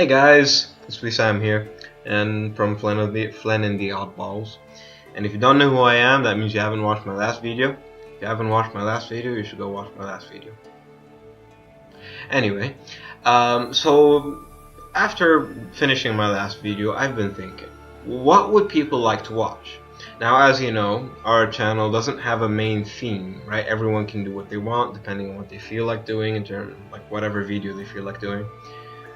Hey guys, it's Wissam here, and from Flen and the Oddballs. And if you don't know who I am, that means you haven't watched my last video. If you haven't watched my last video, you should go watch my last video. Anyway, so after finishing my last video, I've been thinking, what would people like to watch? Now, as you know, our channel doesn't have a main theme, right? Everyone can do what they want, depending on what they feel like doing, in terms of like whatever video they feel like doing.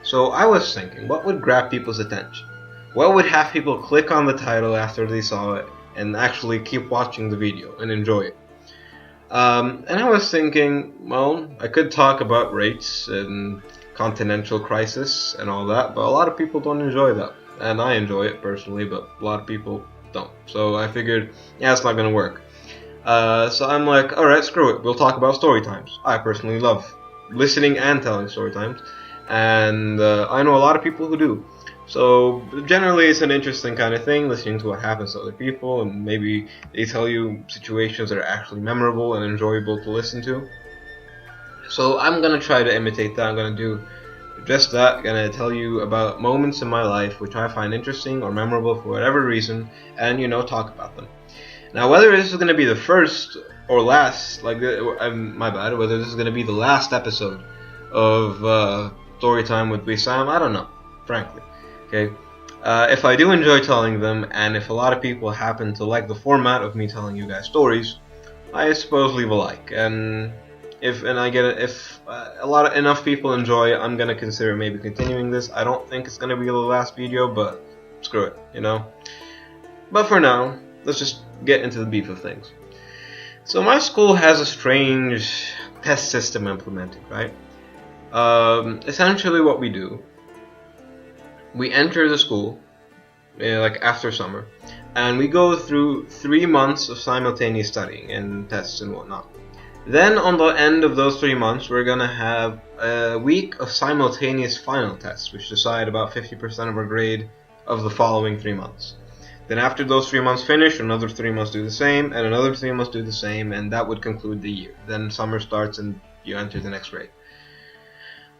So I was thinking, what would grab people's attention? What would have people click on the title after they saw it and actually keep watching the video and enjoy it? And I was thinking, well, I could talk about rates and continental crisis and all that, but a lot of people don't enjoy that. And I enjoy it personally, but a lot of people don't. So I figured, yeah, it's not going to work. So I'm like, alright, screw it. We'll talk about story times. I personally love listening and telling story times. And I know a lot of people who do. So generally it's an interesting kind of thing, listening to what happens to other people, and maybe they tell you situations that are actually memorable and enjoyable to listen to. So I'm gonna try to imitate that. I'm gonna do just that. I'm gonna tell you about moments in my life which I find interesting or memorable for whatever reason, and talk about them. Now, whether this is gonna be the first or last, whether this is gonna be the last episode of story time with Wissam, I don't know, frankly. Okay, if I do enjoy telling them, and if a lot of people happen to like the format of me telling you guys stories, I suppose leave a like. And if enough people enjoy it, I'm gonna consider maybe continuing this. I don't think it's gonna be the last video, but screw it, But for now, let's just get into the beef of things. So my school has a strange test system implemented, right? Essentially what we do, we enter the school, like after summer, and we go through 3 months of simultaneous studying and tests and whatnot. Then on the end of those 3 months, we're gonna have a week of simultaneous final tests, which decide about 50% of our grade of the following 3 months. Then after those 3 months finish, another 3 months do the same, and another 3 months do the same, and that would conclude the year. Then summer starts and you enter the next grade.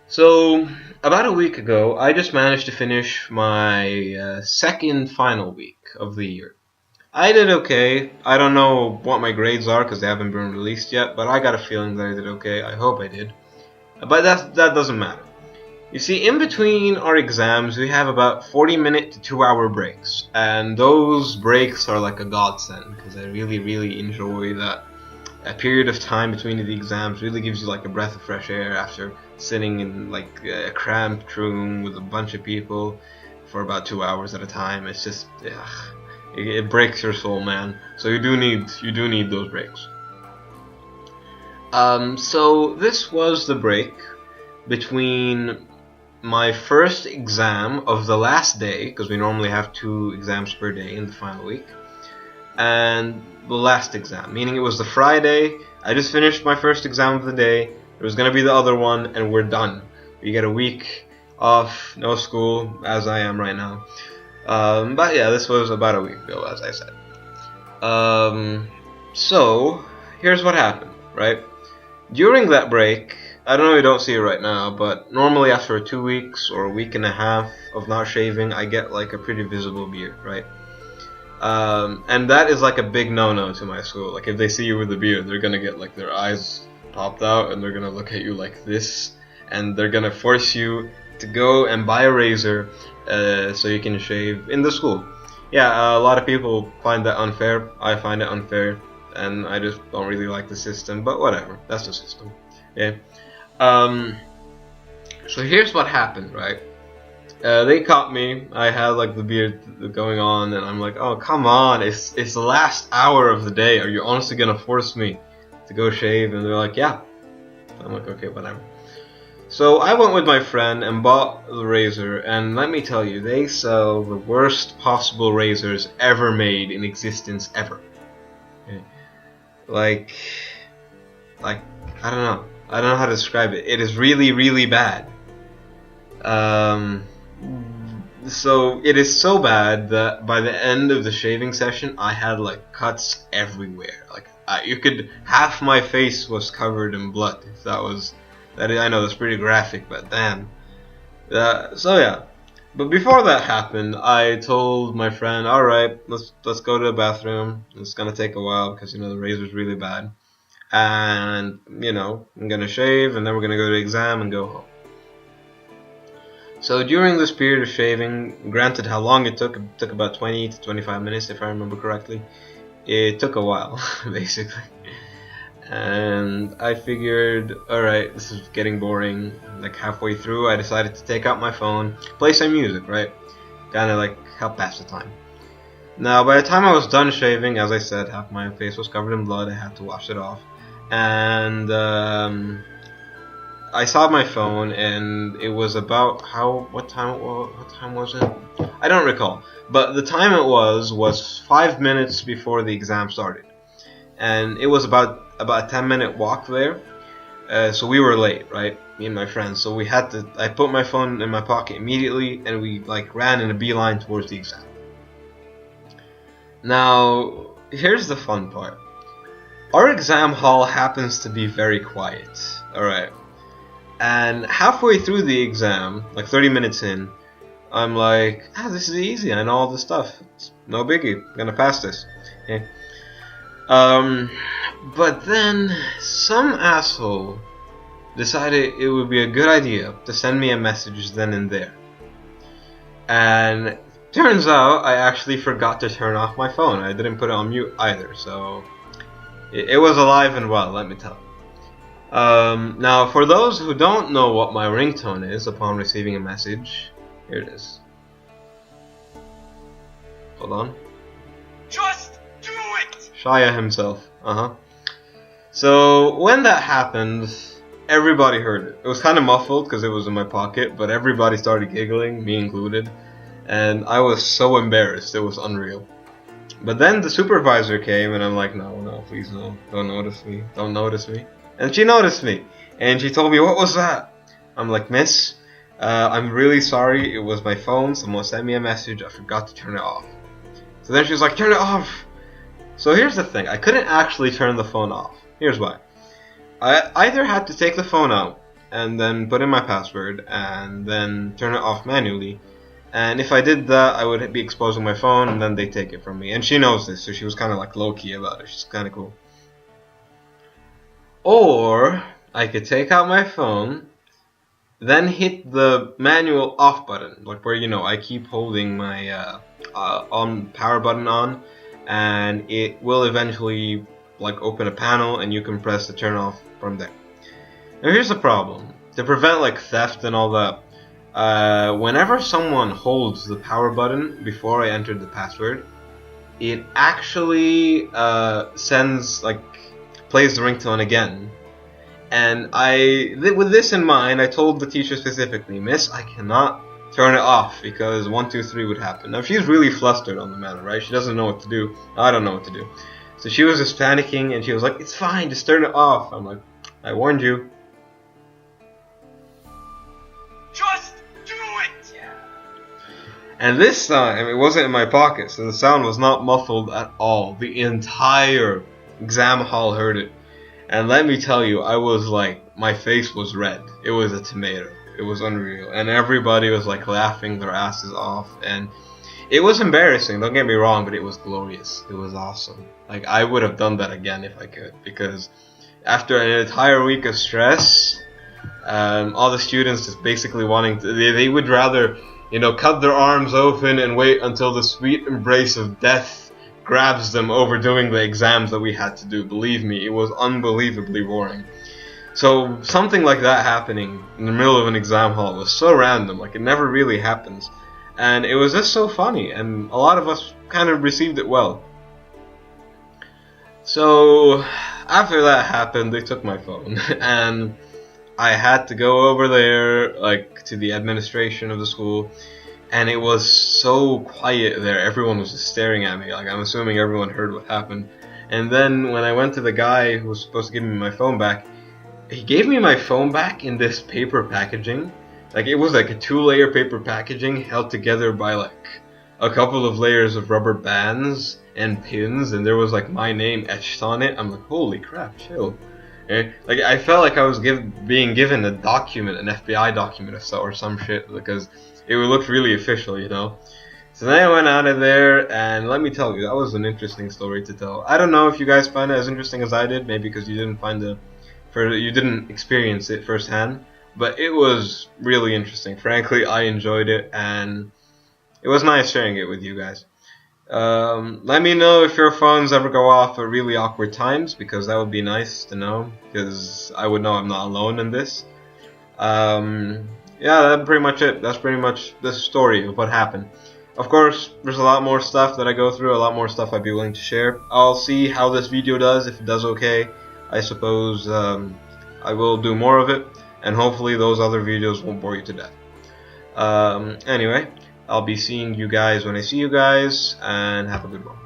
So, about a week ago, I just managed to finish my second final week of the year. I did okay. I don't know what my grades are because they haven't been released yet, but I got a feeling that I did okay. I hope I did. But that doesn't matter. You see, in between our exams, we have about 40-minute to 2-hour breaks. And those breaks are like a godsend because I really, really enjoy that. A period of time between the exams really gives you like a breath of fresh air after sitting in like a cramped room with a bunch of people for about 2 hours at a time. It's just, it breaks your soul, man. So you do need those breaks. So this was the break between my first exam of the last day, because we normally have 2 exams per day in the final week, and the last exam, meaning it was the Friday. I just finished my first exam of the day. There was going to be the other one, and we're done. We get a week off, no school, as I am right now. But yeah, this was about a week ago, as I said. So, here's what happened, right? During that break, I don't know if you don't see it right now, but normally after 2 weeks or a week and a half of not shaving, I get like a pretty visible beard, right? And that is like a big no-no to my school. Like if they see you with a beard, they're gonna get like their eyes popped out and they're gonna look at you like this, and they're gonna force you to go and buy a razor so you can shave in the school. Yeah, a lot of people find that unfair. I find it unfair, and I just don't really like the system, but whatever, that's the system. Yeah. So here's what happened, right? They caught me. I had like the beard going on, and I'm like, oh come on, it's the last hour of the day. Are you honestly gonna force me to go shave? And they're like, yeah. I'm like, okay, whatever. So I went with my friend and bought the razor, and let me tell you, they sell the worst possible razors ever made in existence ever. Okay. Like I don't know how to describe it. It is really, really bad. So it is so bad that by the end of the shaving session, I had like cuts everywhere. Like half my face was covered in blood. If that was, I know that's pretty graphic, but damn. So yeah, But before that happened, I told my friend, "All right, let's go to the bathroom. It's gonna take a while because the razor's really bad, and I'm gonna shave, and then we're gonna go to the exam and go home." So during this period of shaving, granted how long it took about 20 to 25 minutes if I remember correctly. It took a while, basically. And I figured, alright, this is getting boring. Like halfway through, I decided to take out my phone, play some music, right? Kinda like help pass the time. Now, by the time I was done shaving, as I said, half my face was covered in blood, I had to wash it off. And I saw my phone, and it was about what time was it? I don't recall. But the time it was 5 minutes before the exam started. And it was about a 10-minute walk there, so we were late, right? Me and my friends. So I put my phone in my pocket immediately, and we ran in a beeline towards the exam. Now, here's the fun part. Our exam hall happens to be very quiet, alright? And halfway through the exam, 30 minutes in, I'm like, this is easy, I know all this stuff. It's no biggie, I'm gonna pass this. Okay. But then some asshole decided it would be a good idea to send me a message then and there. And turns out I actually forgot to turn off my phone. I didn't put it on mute either, so it was alive and well, let me tell you. Now, for those who don't know what my ringtone is upon receiving a message, here it is. Hold on. Just do it! Shia himself. So when that happened, everybody heard it. It was kind of muffled because it was in my pocket, but everybody started giggling, me included, and I was so embarrassed. It was unreal. But then the supervisor came, and I'm like, no, please no, don't notice me. And she noticed me, and she told me, "What was that?" I'm like, "Miss, I'm really sorry. It was my phone. Someone sent me a message. I forgot to turn it off." So then she was like, "Turn it off." So here's the thing. I couldn't actually turn the phone off. Here's why. I either had to take the phone out and then put in my password and then turn it off manually. And if I did that, I would be exposing my phone, and then they take it from me. And she knows this, so she was kind of low-key about it. She's kind of cool. Or I could take out my phone, then hit the manual off button, where I keep holding my on power button on, and it will eventually open a panel, and you can press the turn off from there. Now here's the problem: to prevent theft and all that. Whenever someone holds the power button before I entered the password, it actually plays the ringtone again. And with this in mind, I told the teacher specifically, "Miss, I cannot turn it off because 1, 2, 3 would happen." Now she's really flustered on the matter, right? She doesn't know what to do. I don't know what to do. So she was just panicking, and she was like, "It's fine, just turn it off." I'm like, "I warned you." Just do it! Yeah. And this time, it wasn't in my pocket, so the sound was not muffled at all. The entire exam hall heard it. And let me tell you, I was my face was red. It was a tomato. It was unreal. And everybody was laughing their asses off. And it was embarrassing, don't get me wrong, but it was glorious. It was awesome. I would have done that again if I could. Because after an entire week of stress, all the students just basically wanting to, they would rather, cut their arms open and wait until the sweet embrace of death grabs them over doing the exams that we had to do. Believe me, it was unbelievably boring. So something like that happening in the middle of an exam hall was so random, it never really happens. And it was just so funny, and a lot of us kind of received it well. So after that happened, they took my phone, and I had to go over there, to the administration of the school, and it was so quiet there. Everyone was just staring at me. I'm assuming everyone heard what happened. And then when I went to the guy who was supposed to give me my phone back, he gave me my phone back in this paper packaging. It was a 2-layer paper packaging held together by a couple of layers of rubber bands and pins, and there was my name etched on it. I'm like, holy crap, chill. I felt like I was being given a document, an FBI document or some shit, because it looked really official, you know. So then I went out of there, and let me tell you, that was an interesting story to tell. I don't know if you guys find it as interesting as I did, maybe because you didn't experience it firsthand, but it was really interesting. Frankly, I enjoyed it, and it was nice sharing it with you guys. Let me know if your phones ever go off at really awkward times, because that would be nice to know, because I would know I'm not alone in this. Yeah, that's pretty much it. That's pretty much the story of what happened. Of course, there's a lot more stuff that I go through, a lot more stuff I'd be willing to share. I'll see how this video does. If it does okay, I suppose I will do more of it, and hopefully those other videos won't bore you to death. Anyway, I'll be seeing you guys when I see you guys, and have a good one.